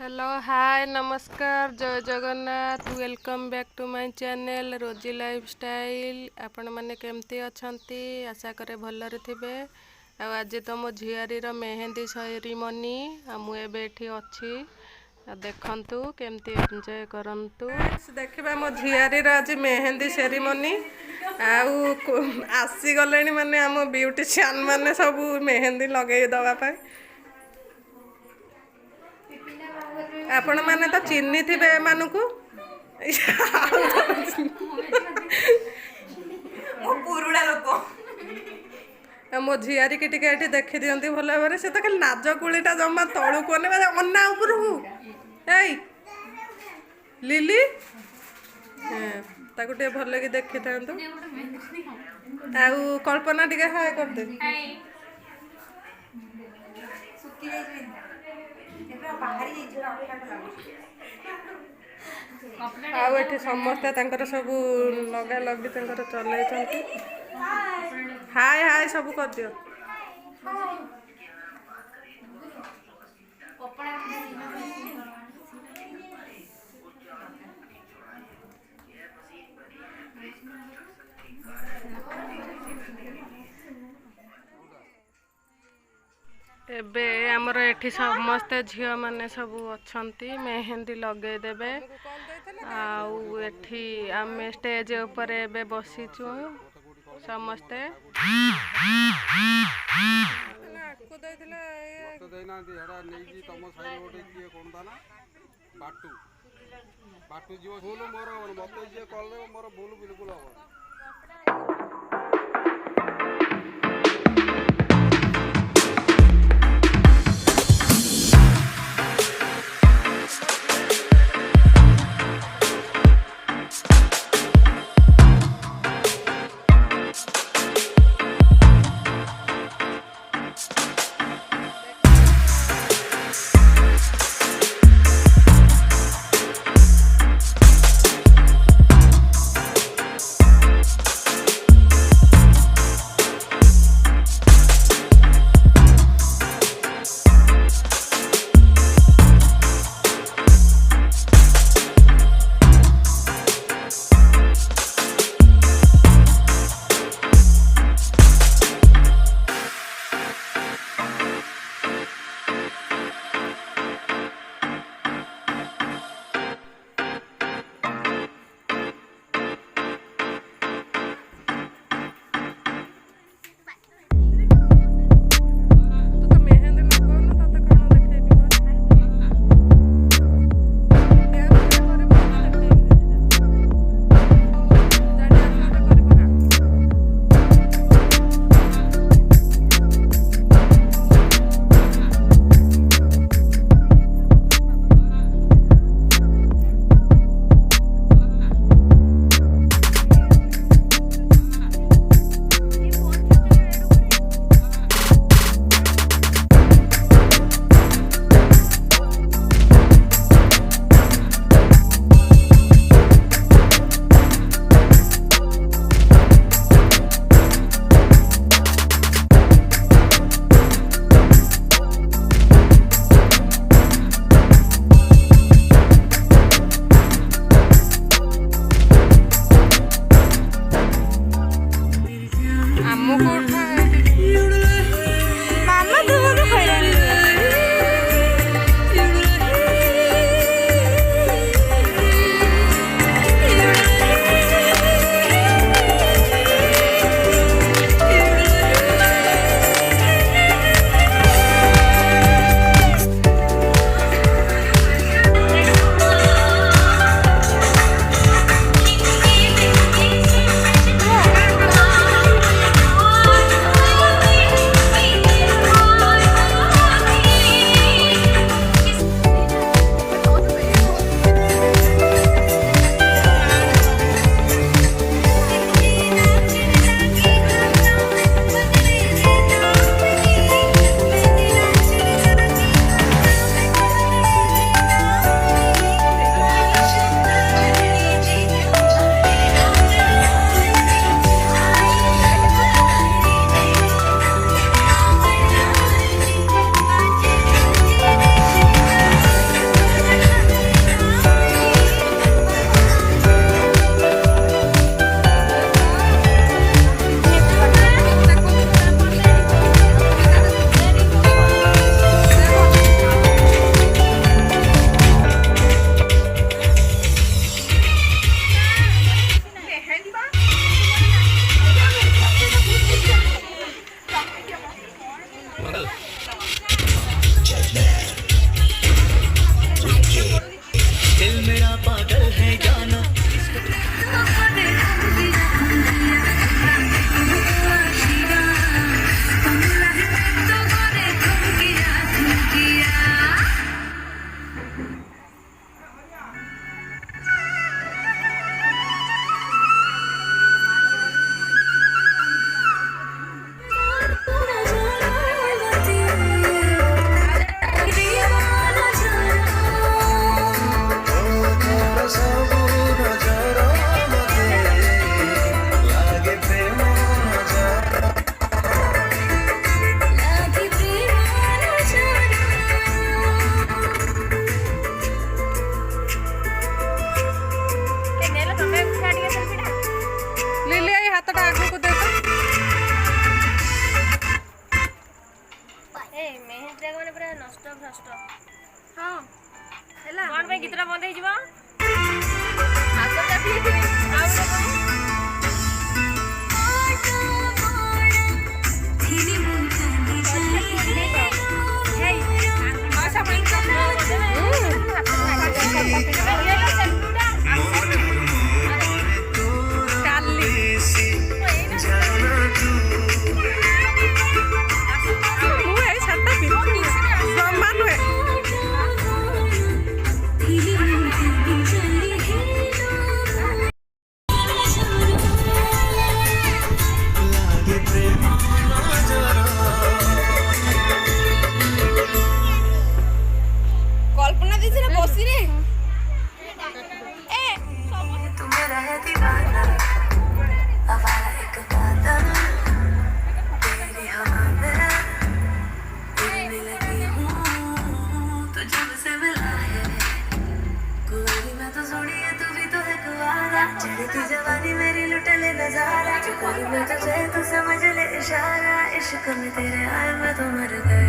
Hello hi नमस्कार जय Jagannath welcome back to my channel Rosy lifestyle. आपण माने केमती अछंती आशा करे भलरे थिबे। आज तो मो झियारीर मेहंदी सेरिमनी मु एबे एठी अछि देखंतु केमती एंजॉय करंतु। देखिबा मो झियारीर आज मेहंदी सेरिमनी आसी गलेनी माने हम ब्यूटीशियन माने सब मेहंदी लगेई दवा पाए। आपण माने तो चिन्नी थिबे एमानकु पुरुड़ा लोक मो झियारी की टिके एठी देखि दियंती भल भाबरे से तो खाली नाज कुळीटा जम्मा तळु कोने बा अन्ना उपरहु एई लिली ताकु टे भल कि देखि थांतु आउ कल्पना टिके हाय कर दे सुखी जाई एबे बाहरी जाई आउ एठी समस्त तांकर सब लगा लगी तांकर चलै चंती हाय हाय सब कर दियो। एबे आमर एठी समस्ते झियो माने सब अछंती मेहंदी लगे देबे आउ एठी आमे स्टेज ऊपर एबे बसिचु समस्ते बाटू जीव भूल मोर मत जे कले मोर भूल बिल्कुल हम ହଁ ହେଲା କଣ ପାଇଁ ଗୀତଟା ବନ୍ଦ ହେଇଯିବ? ହାତ ଚାପିଯାଇଥିବେ ଆଉ ଗୋଟେ କଣ? कल्पना दीदी ने बसी रे जवानी मेरी लुट ले नजारा जो करूँ मैं तुझे तो समझ ले इशारा इश्क में तेरे आए मैं तो मर गई।